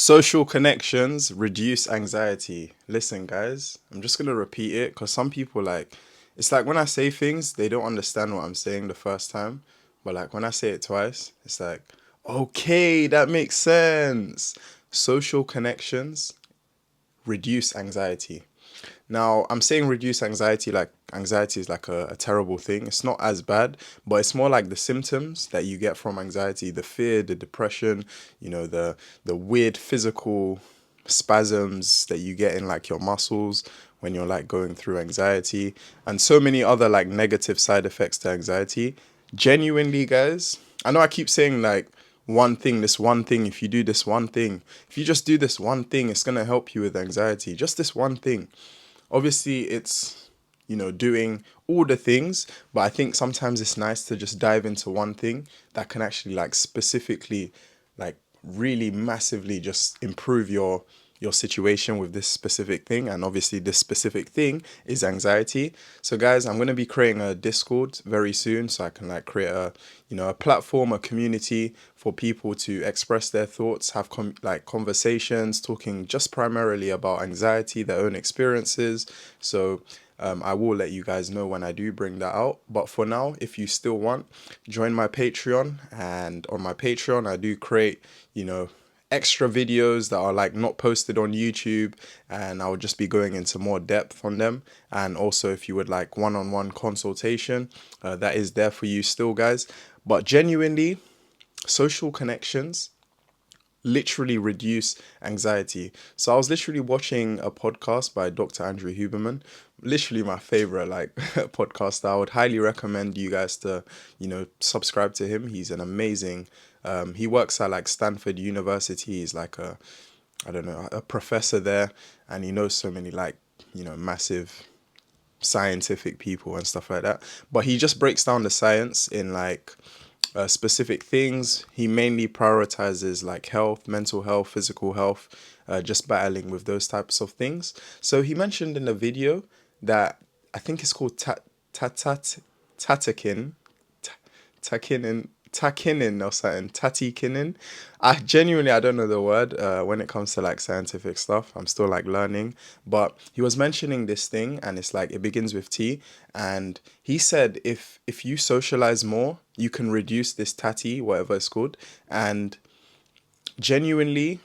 Social connections reduce anxiety. Listen, guys, I'm just gonna repeat it because some people it's like when I say things, they don't understand what I'm saying the first time. But like when I say it twice, it's like, okay, that makes sense. Social connections reduce anxiety. Now, I'm saying reduce anxiety like anxiety is like a terrible thing. It's not as bad, but it's more like the symptoms that you get from anxiety, the fear, the depression, the weird physical spasms that you get in like your muscles when you're like going through anxiety and so many other like negative side effects to anxiety. Genuinely, guys, I know I keep saying like one thing, this one thing, if you do this one thing, if you just do this one thing, it's going to help you with anxiety. Just this one thing. Obviously, it's, doing all the things, but I think sometimes it's nice to just dive into one thing that can actually like specifically like really massively just improve your situation with this specific thing. And obviously this specific thing is anxiety. So guys, I'm going to be creating a Discord very soon so I can like create a platform, a community for people to express their thoughts, have like conversations talking just primarily about anxiety, their own experiences. So I will let you guys know when I do bring that out. But for now, if you still want, join my Patreon. And on my Patreon, I do create, extra videos that are like not posted on YouTube, and I'll just be going into more depth on them. And also, if you would like one-on-one consultation, that is there for you still, guys. But genuinely, social connections literally reduce anxiety. So I was literally watching a podcast by Dr. Andrew Huberman, literally my favorite like podcast. I would highly recommend you guys to, subscribe to him. He's an amazing he works at like Stanford University. He's like I don't know, a professor there, and he knows so many like, massive scientific people and stuff like that. But he just breaks down the science in like specific things. He mainly prioritizes like health, mental health, physical health, just battling with those types of things. So he mentioned in the video that I think it's called Tatakin, Takinin or something, Tatikinin. I don't know the word when it comes to like scientific stuff. I'm still like learning, but he was mentioning this thing, and it's like it begins with T, and he said if you socialize more, you can reduce this tati, whatever it's called, and genuinely,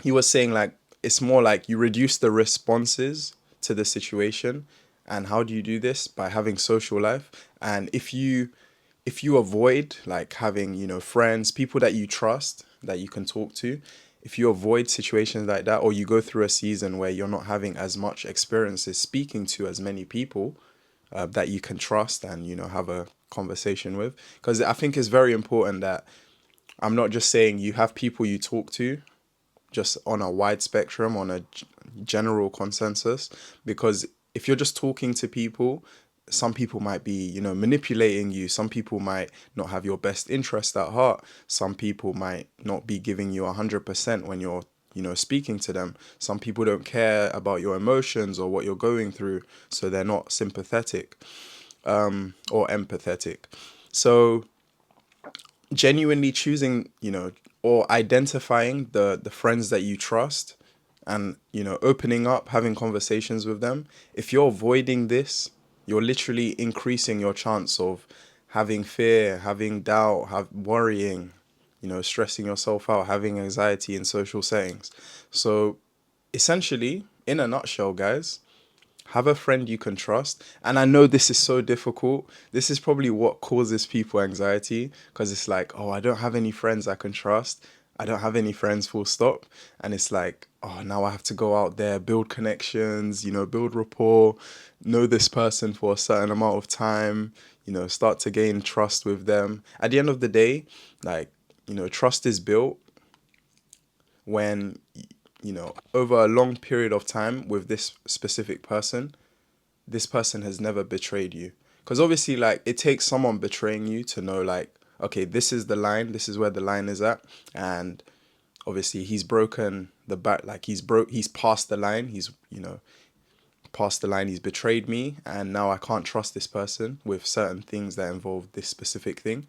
he was saying like it's more like you reduce the responses to the situation. And how do you do this? By having social life. And if you avoid like having, friends, people that you trust, that you can talk to, if you avoid situations like that, or you go through a season where you're not having as much experiences speaking to as many people that you can trust and, have a conversation with. Because I think it's very important that I'm not just saying you have people you talk to just on a wide spectrum, on a general consensus, because if you're just talking to people, some people might be, manipulating you. Some people might not have your best interest at heart. Some people might not be giving you 100% when you're, speaking to them. Some people don't care about your emotions or what you're going through, so they're not sympathetic or empathetic. So genuinely choosing, or identifying the friends that you trust, and, opening up, having conversations with them. If you're avoiding this, you're literally increasing your chance of having fear, having doubt, worrying, stressing yourself out, having anxiety in social settings. So essentially, in a nutshell, guys, have a friend you can trust. And I know this is so difficult. This is probably what causes people anxiety, because it's like, oh, I don't have any friends I can trust. I don't have any friends, full stop. And it's like, oh, now I have to go out there, build connections, build rapport, know this person for a certain amount of time, start to gain trust with them. At the end of the day, like, trust is built when, over a long period of time with this specific person, this person has never betrayed you. Because obviously, like, it takes someone betraying you to know, like, okay, this is the line, this is where the line is at. And obviously, he's broken the back, like, he's passed the line, he's, past the line, he's betrayed me, and now I can't trust this person with certain things that involve this specific thing.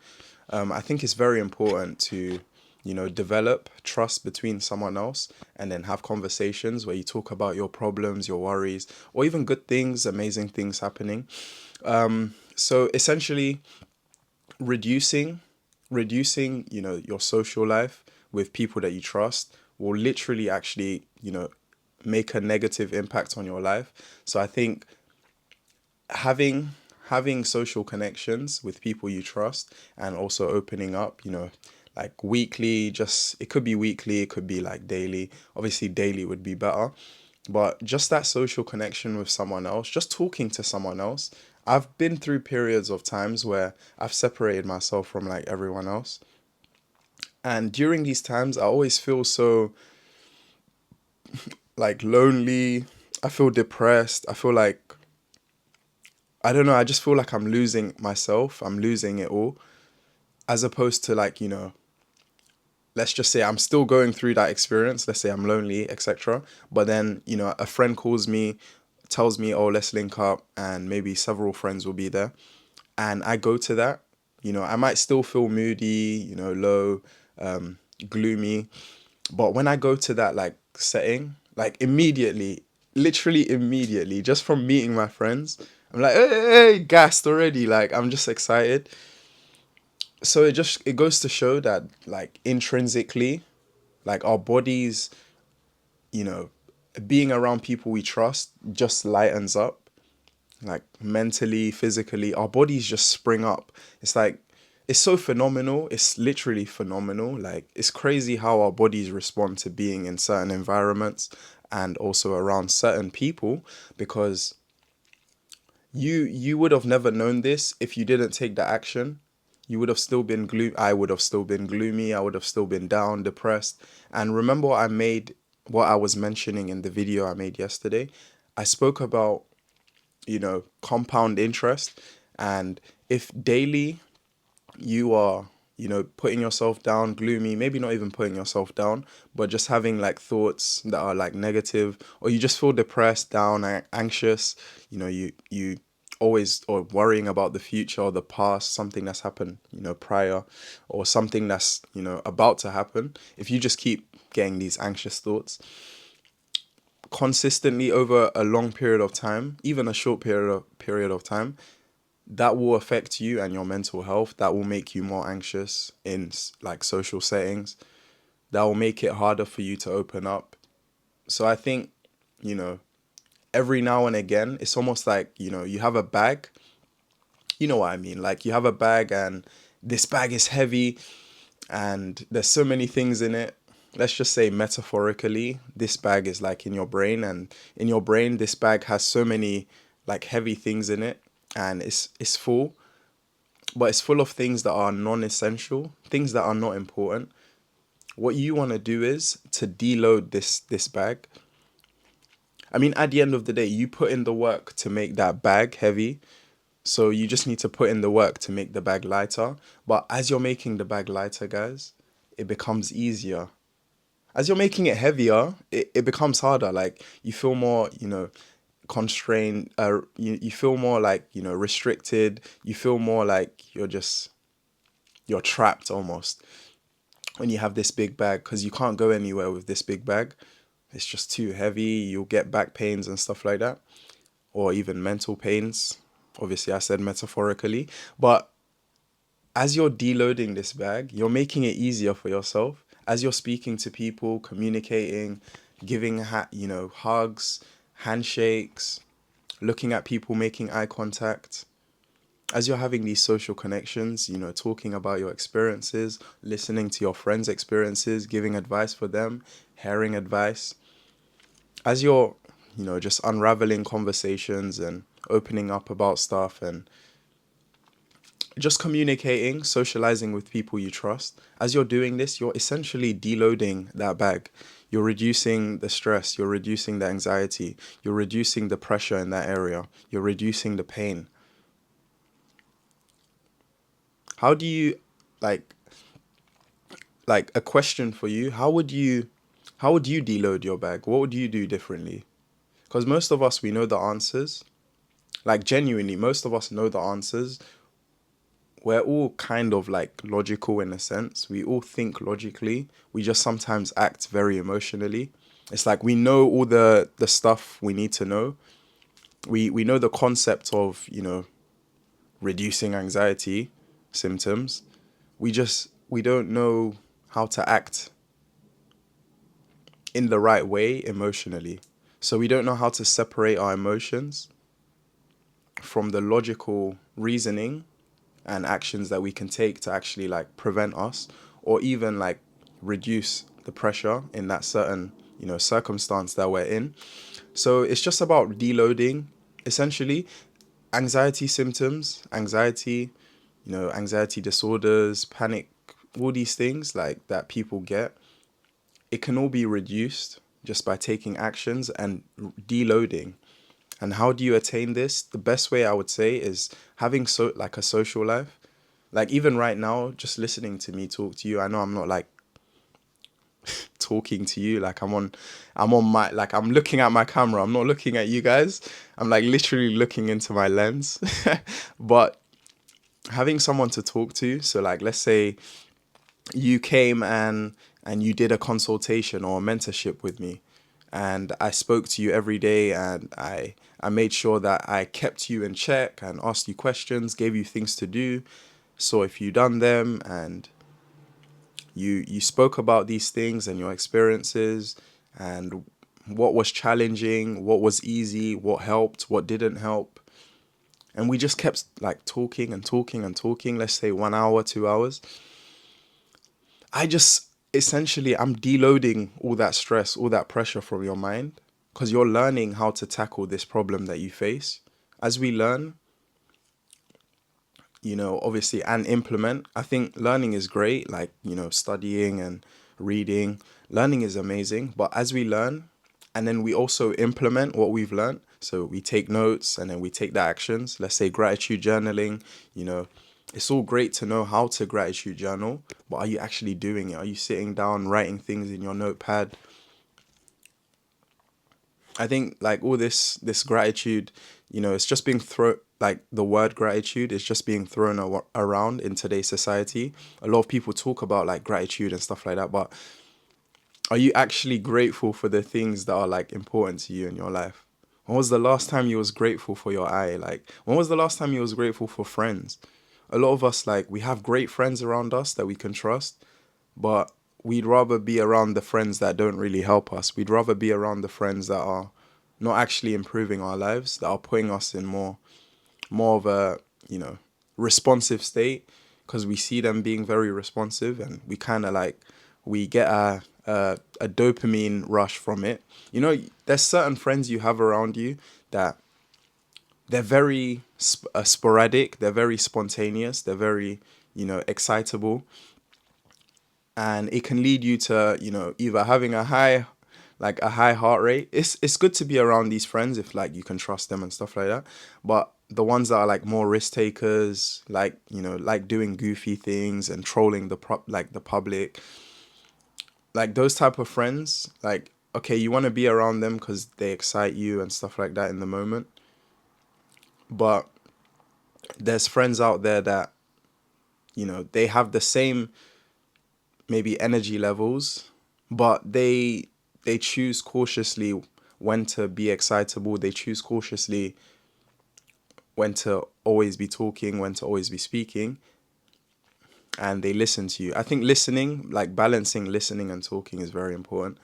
I think it's very important to, develop trust between someone else, and then have conversations where you talk about your problems, your worries, or even good things, amazing things happening. So essentially, reducing reducing your social life with people that you trust will literally actually make a negative impact on your life. So I think having social connections with people you trust, and also opening up, like weekly, just it could be weekly, it could be like daily. Obviously daily would be better, but just that social connection with someone else, just talking to someone else. I've been through periods of times where I've separated myself from like everyone else, and during these times I always feel so like lonely. I feel depressed. I feel like, I don't know, I just feel like I'm losing myself. I'm losing it all. As opposed to like, let's just say I'm still going through that experience. Let's say I'm lonely, etc. But then, a friend calls me, tells me, oh, let's link up, and maybe several friends will be there. And I go to that, I might still feel moody, low, gloomy. But when I go to that like setting, like immediately, literally immediately, just from meeting my friends, I'm like, hey, gassed already. Like I'm just excited. So it goes to show that like intrinsically, like our bodies, you know, being around people we trust just lightens up, like mentally, physically, our bodies just spring up. It's like, it's so phenomenal. It's literally phenomenal. Like, it's crazy how our bodies respond to being in certain environments and also around certain people, because you would have never known this if you didn't take the action. You would have still been I would have still been gloomy. I would have still been down, depressed. And remember what I was mentioning in the video I made yesterday? I spoke about, compound interest. And if daily you are, putting yourself down, gloomy, maybe not even putting yourself down, but just having like thoughts that are like negative, or you just feel depressed, down, anxious, you always, or worrying about the future or the past, something that's happened, prior, or something that's, about to happen. If you just keep getting these anxious thoughts consistently over a long period of time, even a short period of time, that will affect you and your mental health. That will make you more anxious in like social settings. That will make it harder for you to open up. So I think, you know, every now and again, it's almost like, you have a bag. You know what I mean? Like you have a bag, and this bag is heavy and there's so many things in it. Let's just say metaphorically, this bag is like in your brain, and in your brain, this bag has so many like heavy things in it, and it's full, but it's full of things that are non-essential, things that are not important. What you want to do is to deload this bag. I mean, at the end of the day, you put in the work to make that bag heavy, so you just need to put in the work to make the bag lighter. But as you're making the bag lighter, guys, it becomes easier. As you're making it heavier, it becomes harder. Like you feel more, constrained. You feel more like, restricted. You feel more like you're trapped almost when you have this big bag, because you can't go anywhere with this big bag. It's just too heavy. You'll get back pains and stuff like that, or even mental pains. Obviously, I said metaphorically, but as you're deloading this bag, you're making it easier for yourself. As you're speaking to people, communicating, giving hugs, handshakes, looking at people, making eye contact. As you're having these social connections, talking about your experiences, listening to your friends' experiences, giving advice for them, hearing advice. As you're, just unraveling conversations and opening up about stuff, and just communicating, socializing with people you trust. As you're doing this, you're essentially deloading that bag. You're reducing the stress, you're reducing the anxiety, you're reducing the pressure in that area, you're reducing the pain. How do you, like, a question for you, how would you deload your bag? What would you do differently? Because most of us, we know the answers. Like genuinely, most of us know the answers. we're all kind of like logical in a sense. We all think logically. We just sometimes act very emotionally. It's like we know all the stuff we need to know. We know the concept of, reducing anxiety symptoms. We don't know how to act in the right way emotionally. So we don't know how to separate our emotions from the logical reasoning and actions that we can take to actually like prevent us or even like reduce the pressure in that certain, circumstance that we're in. So it's just about deloading essentially. Anxiety symptoms, anxiety disorders, panic, all these things like that people get, it can all be reduced just by taking actions and deloading. And how do you attain this? The best way I would say is having like a social life. Like even right now, just listening to me talk to you, I know I'm not like talking to you like I'm on my, like I'm looking at my camera. I'm not looking at you guys. I'm like literally looking into my lens. But having someone to talk to, so like let's say you came and you did a consultation or a mentorship with me, and I spoke to you every day, and I made sure that I kept you in check and asked you questions, gave you things to do, saw if you done them, and you spoke about these things and your experiences and what was challenging, what was easy, what helped, what didn't help. And we just kept like talking and talking and talking, let's say 1 hour, 2 hours. I just essentially, I'm deloading all that stress, all that pressure from your mind because you're learning how to tackle this problem that you face. As we learn, obviously, and implement, I think learning is great, like, studying and reading. Learning is amazing. But as we learn, and then we also implement what we've learned. So we take notes and then we take the actions. Let's say gratitude journaling, you know, it's all great to know how to gratitude journal, but are you actually doing it? Are you sitting down, writing things in your notepad? I think like all this gratitude, it's just being thrown, like the word gratitude is just being thrown around in today's society. A lot of people talk about like gratitude and stuff like that, but are you actually grateful for the things that are like important to you in your life? When was the last time you was grateful for your eye? Like when was the last time you was grateful for friends? A lot of us, like, we have great friends around us that we can trust, but we'd rather be around the friends that don't really help us. We'd rather be around the friends that are not actually improving our lives, that are putting us in more of a, responsive state, because we see them being very responsive and we kind of like, we get a dopamine rush from it. There's certain friends you have around you that they're very sporadic, they're very spontaneous, they're very, excitable, and it can lead you to, either having a high heart rate. It's good to be around these friends if like you can trust them and stuff like that. But the ones that are like more risk takers, like, like doing goofy things and trolling the public, like those type of friends, like, okay, you want to be around them because they excite you and stuff like that in the moment. But there's friends out there that, they have the same maybe energy levels, but they choose cautiously when to be excitable. They choose cautiously when to always be talking, when to always be speaking, and they listen to you. I think listening, like balancing listening and talking, is very important.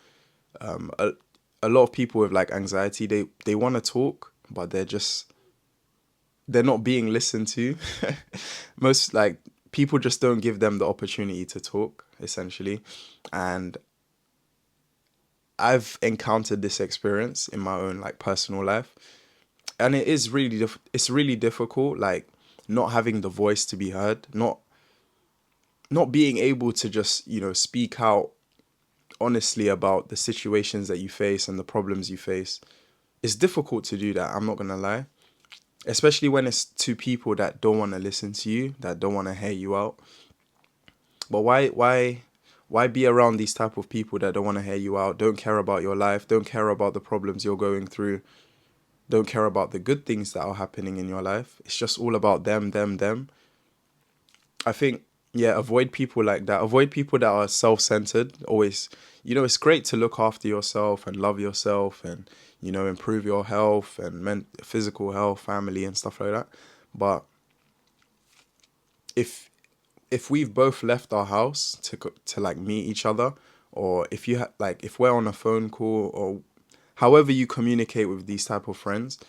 A, a lot of people with like anxiety, they want to talk, but they're not being listened to. Most like people just don't give them the opportunity to talk, essentially. And I've encountered this experience in my own like personal life, and it is really it's really difficult, like not having the voice to be heard, not being able to just, speak out honestly about the situations that you face and the problems you face. It's difficult to do that, I'm not gonna lie, especially when it's to people that don't want to listen to you, that don't want to hear you out. But why be around these type of people that don't want to hear you out, don't care about your life, don't care about the problems you're going through, don't care about the good things that are happening in your life? It's just all about them, them, them. I think, yeah, avoid people like that. Avoid people that are self-centered. Always, it's great to look after yourself and love yourself and, improve your health and physical health, family and stuff like that. But if if we've both left our house to like meet each other, or if like if we're on a phone call or however you communicate with these type of friends,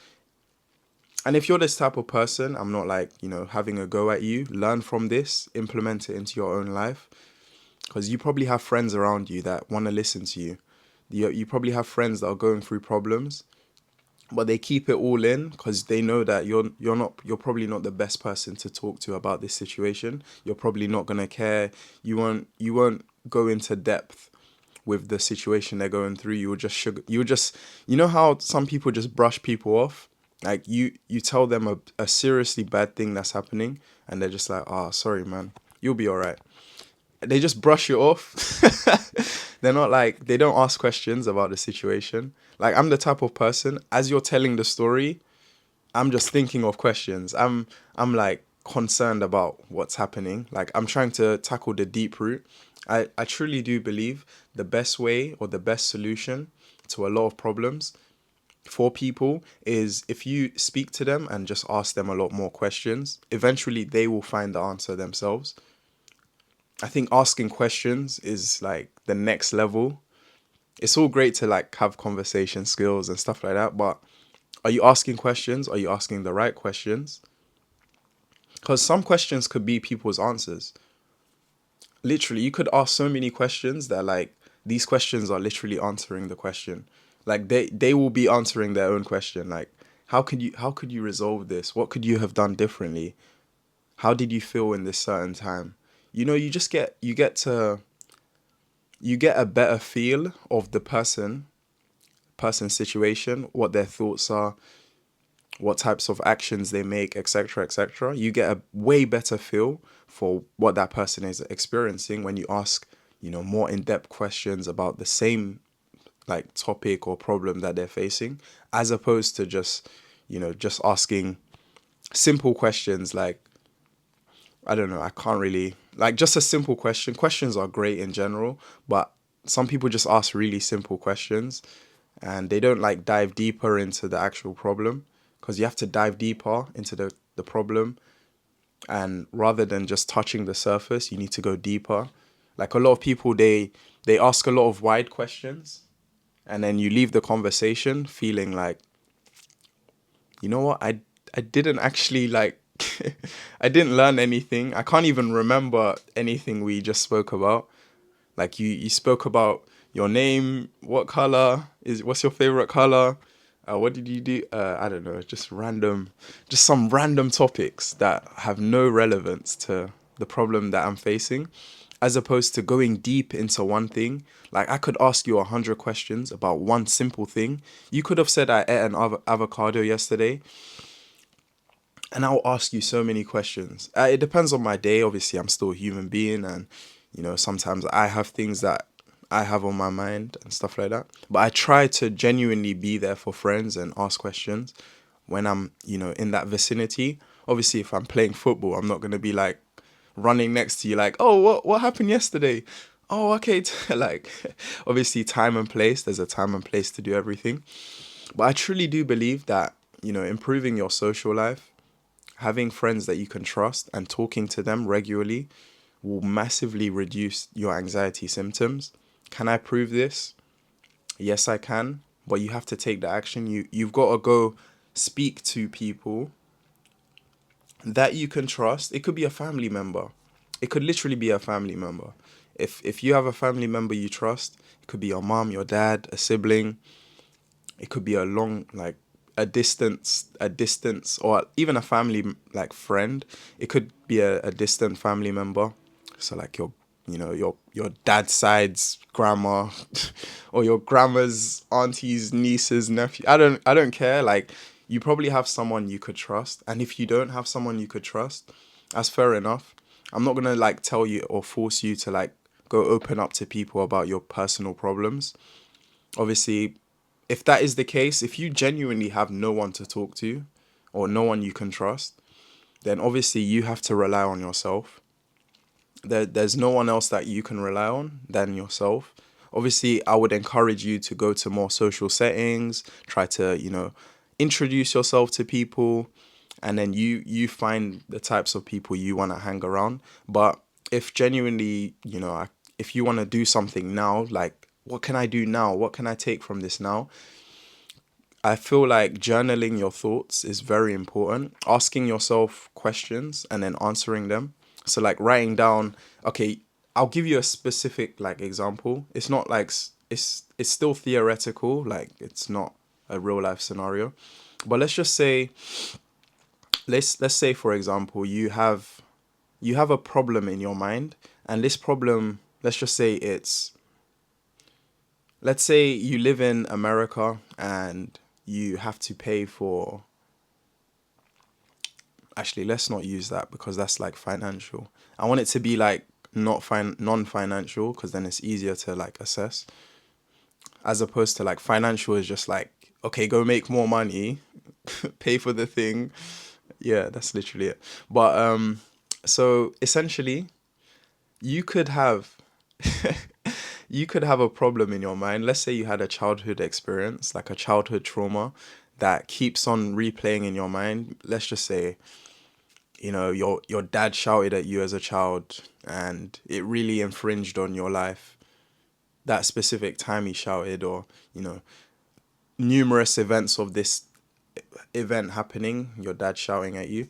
and if you're this type of person, I'm not like, having a go at you. Learn from this, implement it into your own life. Because you probably have friends around you that want to listen to you. You probably have friends that are going through problems, but they keep it all in because they know that you're probably not the best person to talk to about this situation. You're probably not gonna care. You won't go into depth with the situation they're going through. You will just how some people just brush people off. Like you tell them a seriously bad thing that's happening, and they're just like, "Ah, sorry, man, you'll be all right." They just brush you off. They're not like, they don't ask questions about the situation. Like, I'm the type of person, as you're telling the story, I'm just thinking of questions. I'm like concerned about what's happening. Like, I'm trying to tackle the deep root. I truly do believe the best way or the best solution to a lot of problems for people is if you speak to them and just ask them a lot more questions. Eventually they will find the answer themselves. I think asking questions is like the next level. It's all great to like have conversation skills and stuff like that, but are you asking questions? Are you asking the right questions? Because some questions could be people's answers. Literally, you could ask so many questions that like these questions are literally answering the question. Like they will be answering their own question. Like how could you resolve this? What could you have done differently? How did you feel in this certain time? You just get a better feel of the person's situation, what their thoughts are, what types of actions they make, etc., etc. You get a way better feel for what that person is experiencing when you ask, more in-depth questions about the same like topic or problem that they're facing, as opposed to just asking simple questions like, I don't know, I can't really like just a simple question. Questions are great in general, but some people just ask really simple questions and they don't like dive deeper into the actual problem, because you have to dive deeper into the problem, and rather than just touching the surface, you need to go deeper. Like a lot of people, they ask a lot of wide questions and then you leave the conversation feeling like, you know what, I didn't actually like I didn't learn anything. I can't even remember anything we just spoke about. Like you spoke about your name, what's your favorite color? What did you do? I don't know, just some random topics that have no relevance to the problem that I'm facing, as opposed to going deep into one thing. Like I could ask you 100 questions about one simple thing. You could have said I ate an avocado yesterday, and I'll ask you so many questions. It depends on my day. Obviously, I'm still a human being, and sometimes I have things that I have on my mind and stuff like that. But I try to genuinely be there for friends and ask questions when I'm, in that vicinity. Obviously, if I'm playing football, I'm not gonna be like running next to you, like, oh, what happened yesterday? Oh, okay. Like, obviously, time and place. There's a time and place to do everything. But I truly do believe that improving your social life, having friends that you can trust and talking to them regularly will massively reduce your anxiety symptoms. Can I prove this? Yes, I can. But you have to take the action. You've got to go speak to people that you can trust. It could be a family member. It could literally be a family member. If you have a family member you trust, it could be your mom, your dad, a sibling. It could be a long, like a distance, or even a family like friend. It could be a distant family member. So like your dad's side's grandma, or your grandma's aunties, nieces, nephew. I don't care. Like you probably have someone you could trust, and if you don't have someone you could trust, that's fair enough. I'm not gonna like tell you or force you to like go open up to people about your personal problems. Obviously, if that is the case, if you genuinely have no one to talk to or no one you can trust, then obviously you have to rely on yourself. There's no one else that you can rely on than yourself. Obviously, I would encourage you to go to more social settings, try to, introduce yourself to people, and then you find the types of people you want to hang around. But if genuinely, if you want to do something now, like, what can I do now? What can I take from this now? I feel like journaling your thoughts is very important. Asking yourself questions and then answering them. So like writing down, okay, I'll give you a specific like example. It's not like it's still theoretical, like it's not a real life scenario. But let's just say let's say for example, you have a problem in your mind, and this problem, let's just say let's say you live in America and you have to pay for, actually let's not use that because that's like financial. I want it to be like not non-financial, because then it's easier to like assess, as opposed to like financial is just like, okay, go make more money, pay for the thing. Yeah, that's literally it. But so essentially you could have you could have a problem in your mind. Let's say you had a childhood experience, like a childhood trauma that keeps on replaying in your mind. Let's just say, your dad shouted at you as a child and it really infringed on your life. That specific time he shouted, or, numerous events of this event happening, your dad shouting at you.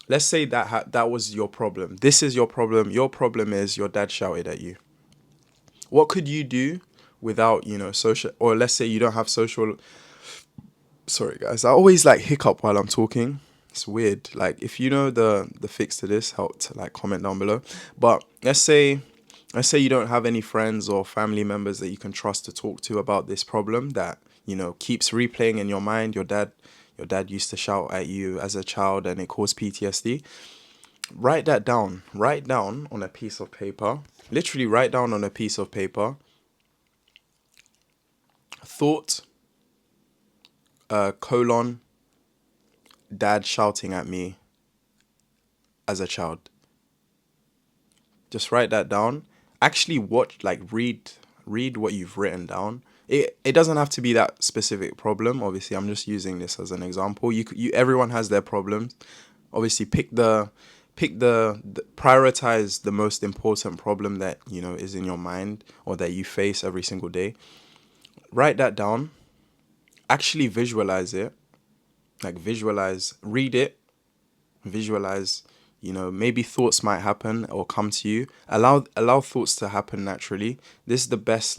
Let's say that was your problem. This is your problem. Your problem is your dad shouted at you. What could you do without, social, or let's say you don't have social. Sorry guys, I always like hiccup while I'm talking. It's weird. Like, if you know the fix to this, help to like comment down below. But let's say you don't have any friends or family members that you can trust to talk to about this problem that, keeps replaying in your mind. Your dad used to shout at you as a child and it caused PTSD. Write that down. Write down on a piece of paper. Literally write down on a piece of paper. Thought, colon, dad shouting at me as a child. Just write that down. Actually watch, like, read what you've written down. It doesn't have to be that specific problem. Obviously, I'm just using this as an example. Everyone has their problems. Obviously, prioritize the most important problem that, is in your mind or that you face every single day. Write that down. Actually visualize it. Like, read it, visualize. Maybe thoughts might happen or come to you. Allow thoughts to happen naturally. This is the best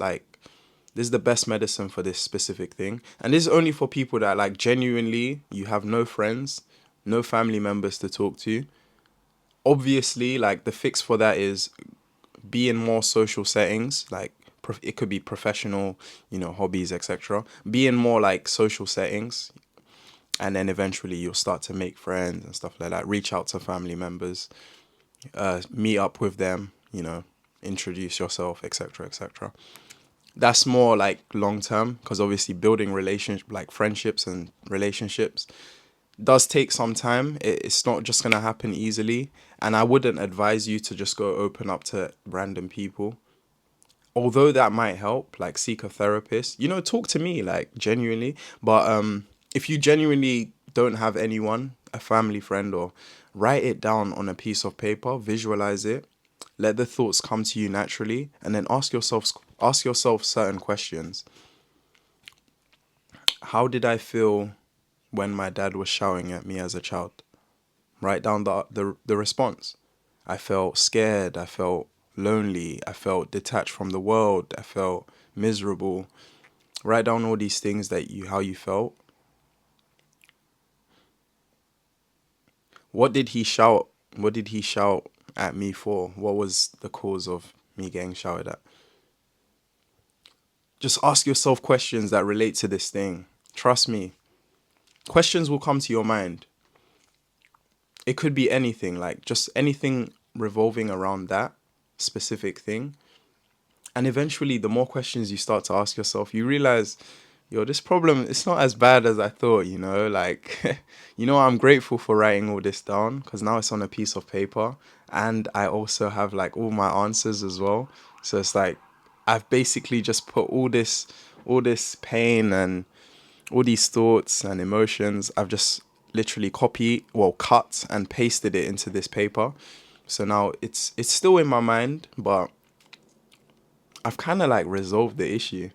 medicine for this specific thing, and this is only for people that, like, genuinely you have no friends, no family members to talk to. Obviously, like, the fix for that is be in more social settings, like, it could be professional, hobbies, etc. Be in more like social settings, and then eventually you'll start to make friends and stuff like that. Reach out to family members, meet up with them, introduce yourself, etc., etc. That's more like long term, because obviously building relationship, like friendships and relationships, does take some time. It's not just gonna happen easily, and I wouldn't advise you to just go open up to random people. Although that might help, like, seek a therapist, talk to me, like, genuinely. But if you genuinely don't have anyone, a family friend, or, write it down on a piece of paper, visualize it, let the thoughts come to you naturally, and then ask yourself certain questions. How did I feel when my dad was shouting at me as a child? Write down the response. I felt scared, I felt lonely, I felt detached from the world, I felt miserable. Write down all these things how you felt. What did he shout? What did he shout at me for? What was the cause of me getting shouted at? Just ask yourself questions that relate to this thing. Trust me. Questions will come to your mind. It could be anything, like just anything revolving around that specific thing. And eventually, the more questions you start to ask yourself, you realize, yo, this problem, it's not as bad as I thought, like, I'm grateful for writing all this down, because now it's on a piece of paper, and I also have like all my answers as well. So it's like I've basically just put all this pain and all these thoughts and emotions, I've just literally cut and pasted it into this paper. So now it's still in my mind, but I've kind of like resolved the issue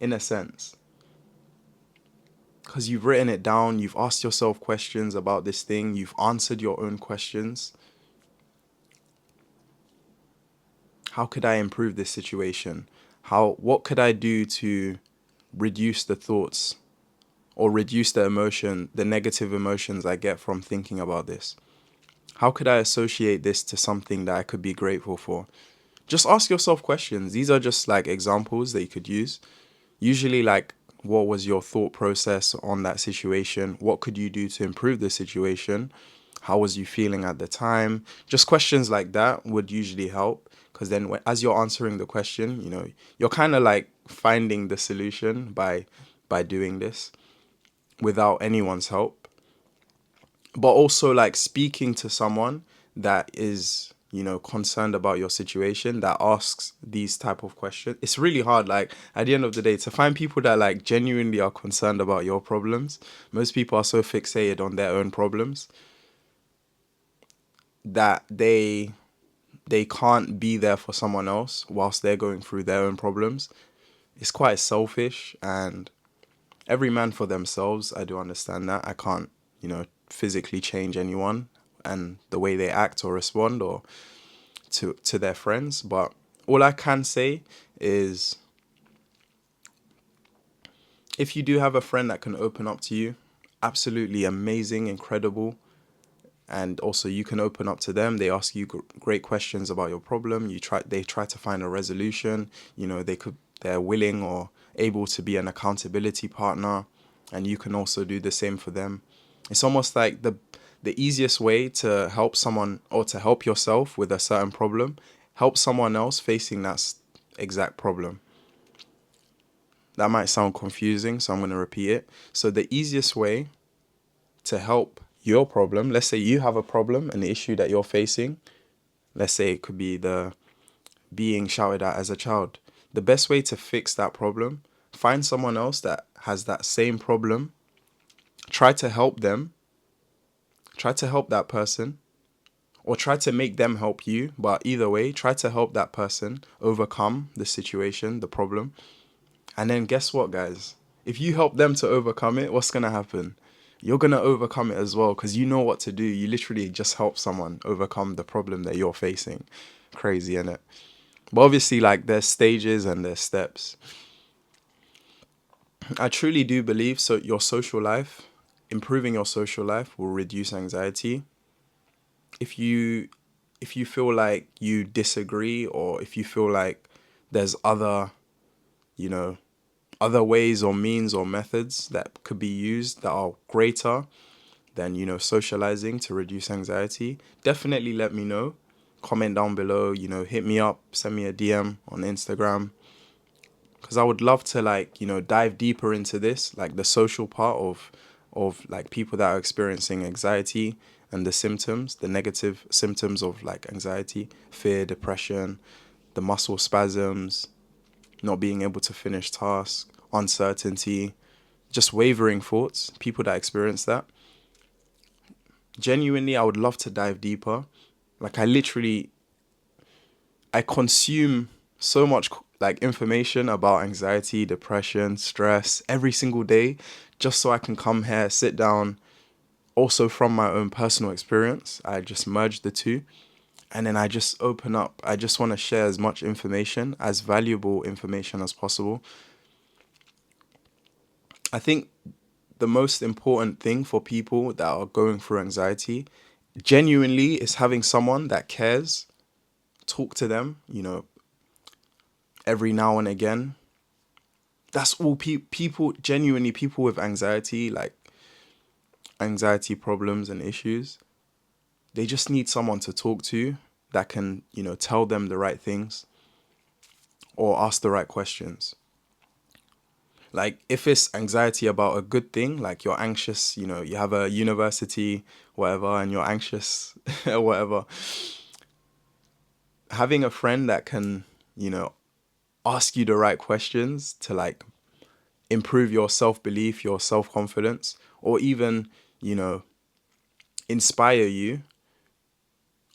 in a sense. Because you've written it down, you've asked yourself questions about this thing, you've answered your own questions. How could I improve this situation? What could I do to reduce the thoughts or reduce the negative emotions I get from thinking about this? How could I associate this to something that I could be grateful for? Just ask yourself questions. These are just like examples that you could use. Usually, like, what was your thought process on that situation? What could you do to improve the situation? How was you feeling at the time? Just questions like that would usually help, because then as you're answering the question, you're kind of like finding the solution by doing this without anyone's help, but also like speaking to someone that is concerned about your situation, that asks these type of questions. It's really hard, like, at the end of the day, to find people that like genuinely are concerned about your problems. Most people are so fixated on their own problems that they can't be there for someone else whilst they're going through their own problems. It's quite selfish, and every man for themselves. I do understand that. I can't, physically change anyone and the way they act or respond or to their friends. But all I can say is, if you do have a friend that can open up to you, absolutely amazing, incredible. And also you can open up to them. They ask you great questions about your problem. They try to find a resolution. They're willing or able to be an accountability partner, and you can also do the same for them. It's almost like the easiest way to help someone or to help yourself with a certain problem, help someone else facing that exact problem. That might sound confusing, so I'm going to repeat it. So the easiest way to help your problem, let's say you have a problem, an issue that you're facing. Let's say it could be the being shouted at as a child. The best way to fix that problem, find someone else that has that same problem, try to help them, try to help that person, or try to make them help you. But either way, try to help that person overcome the situation, the problem. And then guess what, guys? If you help them to overcome it, what's going to happen? You're going to overcome it as well, because you know what to do. You literally just help someone overcome the problem that you're facing. Crazy, innit? But obviously, like, there's stages and there's steps. I truly do believe so. Improving your social life will reduce anxiety. If you feel like you disagree, or if you feel like there's you know, other ways or means or methods that could be used that are greater than, socializing to reduce anxiety, definitely let me know. Comment down below, hit me up, send me a DM on Instagram, because I would love to, like, dive deeper into this, like the social part of like people that are experiencing anxiety and the negative symptoms of like anxiety, fear, depression, the muscle spasms, not being able to finish tasks, uncertainty, just wavering thoughts, people that experience that. Genuinely, I would love to dive deeper. Like, I consume so much like information about anxiety, depression, stress every single day, just so I can come here, sit down. Also from my own personal experience, I just merge the two, and then I just open up. I just want to share as much information, as valuable information as possible. I think the most important thing for people that are going through anxiety genuinely is having someone that cares, talk to them, every now and again. That's all people, genuinely, people with anxiety, like anxiety problems and issues, they just need someone to talk to that can, tell them the right things or ask the right questions. Like, if it's anxiety about a good thing, like you're anxious, you have a university, whatever, and you're anxious, whatever, having a friend that can, you know, ask you the right questions to like improve your self-belief, your self-confidence, or even, you know, inspire you,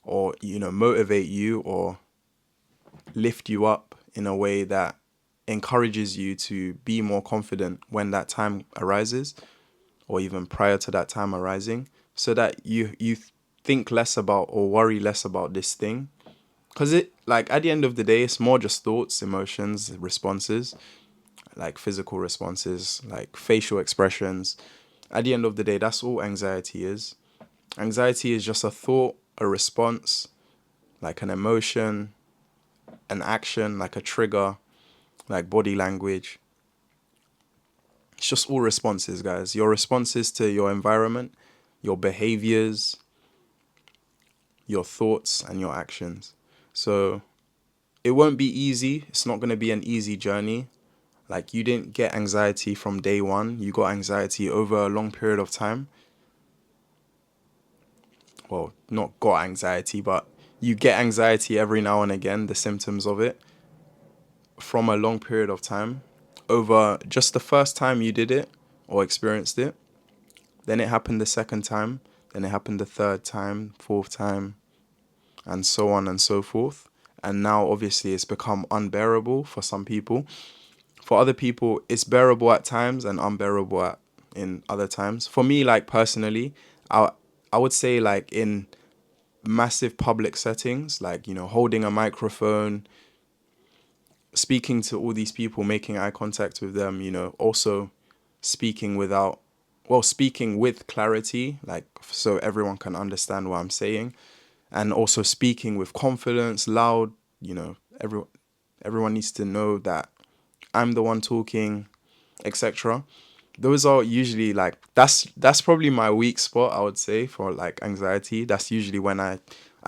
or, you know, motivate you, or lift you up in a way that encourages you to be more confident when that time arises, or even prior to that time arising, so that you think less about or worry less about this thing. Because it, like, at the end of the day, it's more just thoughts, emotions, responses, like physical responses, like facial expressions. At the end of the day, that's all anxiety is. Anxiety is just a thought, a response, like an emotion, an action, like a trigger, like body language. It's just all responses, guys. Your responses to your environment, your behaviors, your thoughts, and your actions. So it won't be easy. It's not going to be an easy journey. Like, you didn't get anxiety from day one. You got anxiety over a long period of time. Well, not got anxiety, but you get anxiety every now and again, the symptoms of it, from a long period of time. Over just the first time you did it or experienced it, then it happened the second time, then it happened the third time, fourth time, and so on and so forth. And now, obviously, it's become unbearable for some people. For other people, it's bearable at times and unbearable in other times. For me, like, personally, I I would say, like, in massive public settings, like, you know, holding a microphone, speaking to all these people, making eye contact with them, you know, also speaking without, well, speaking with clarity, like, so everyone can understand what I'm saying, and also speaking with confidence, loud, you know, everyone needs to know that I'm the one talking, etc. Those are usually, like, that's probably my weak spot, I would say, for like anxiety. That's usually when I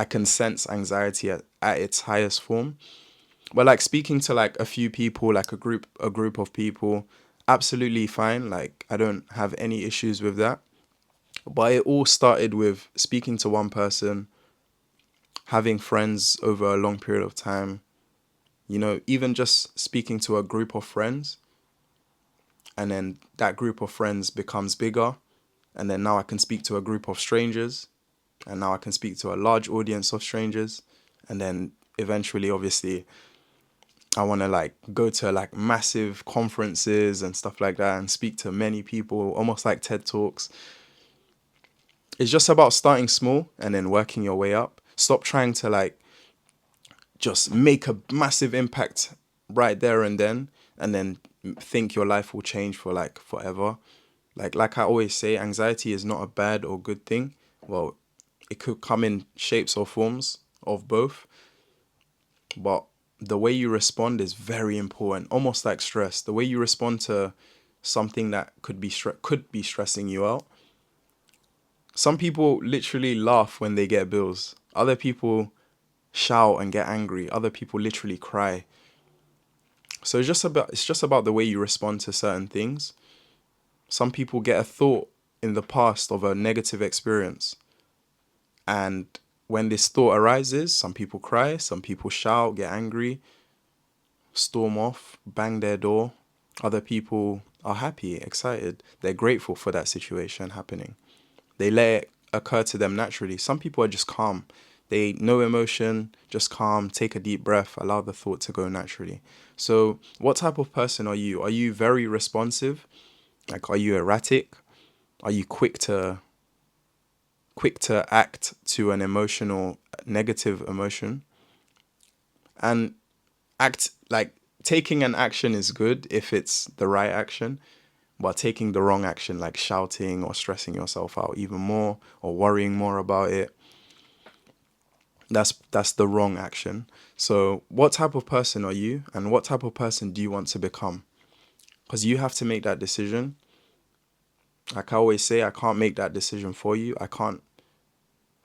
can sense anxiety at its highest form. But like speaking to like a few people, like a group of people, absolutely fine. Like, I don't have any issues with that. But it all started with speaking to one person, having friends over a long period of time, you know, even just speaking to a group of friends, and then that group of friends becomes bigger, and then now I can speak to a group of strangers, and now I can speak to a large audience of strangers, and then eventually, obviously, I want to like go to like massive conferences and stuff like that and speak to many people, almost like TED Talks. It's just about starting small and then working your way up. Stop trying to like just make a massive impact right there and then think your life will change for like forever. Like I always say, anxiety is not a bad or good thing. Well, it could come in shapes or forms of both, but the way you respond is very important. Almost like stress, the way you respond to something that could be stressing you out. Some people literally laugh when they get bills. Other people shout and get angry. Other people literally cry. So it's just about the way you respond to certain things. Some people get a thought in the past of a negative experience, and when this thought arises, some people cry, some people shout, get angry, storm off, bang their door. Other people are happy, excited. They're grateful for that situation happening. They let it occur to them naturally. Some people are just calm. They no emotion, just calm, take a deep breath, allow the thought to go naturally. So, what type of person are you? Are you very responsive? Like, are you erratic? Are you quick to act to an emotional negative emotion? And act like, taking an action is good if it's the right action, but taking the wrong action, like shouting or stressing yourself out even more or worrying more about it, that's the wrong action. So what type of person are you, and what type of person do you want to become? Because you have to make that decision. Like I always say, I can't make that decision for you. I can't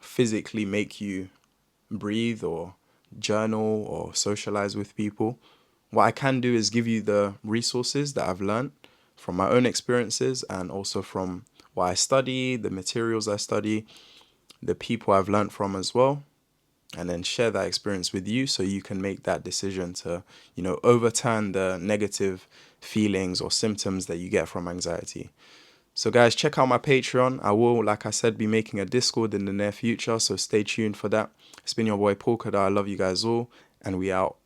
physically make you breathe or journal or socialize with people. What I can do is give you the resources that I've learned from my own experiences, and also from what I study, the materials I study, the people I've learned from as well. and then share that experience with you so you can make that decision to, overturn the negative feelings or symptoms that you get from anxiety. So, guys, check out my Patreon. I will, like I said, be making a Discord in the near future, so stay tuned for that. It's been your boy Paul Khadar. I love you guys all, and we out.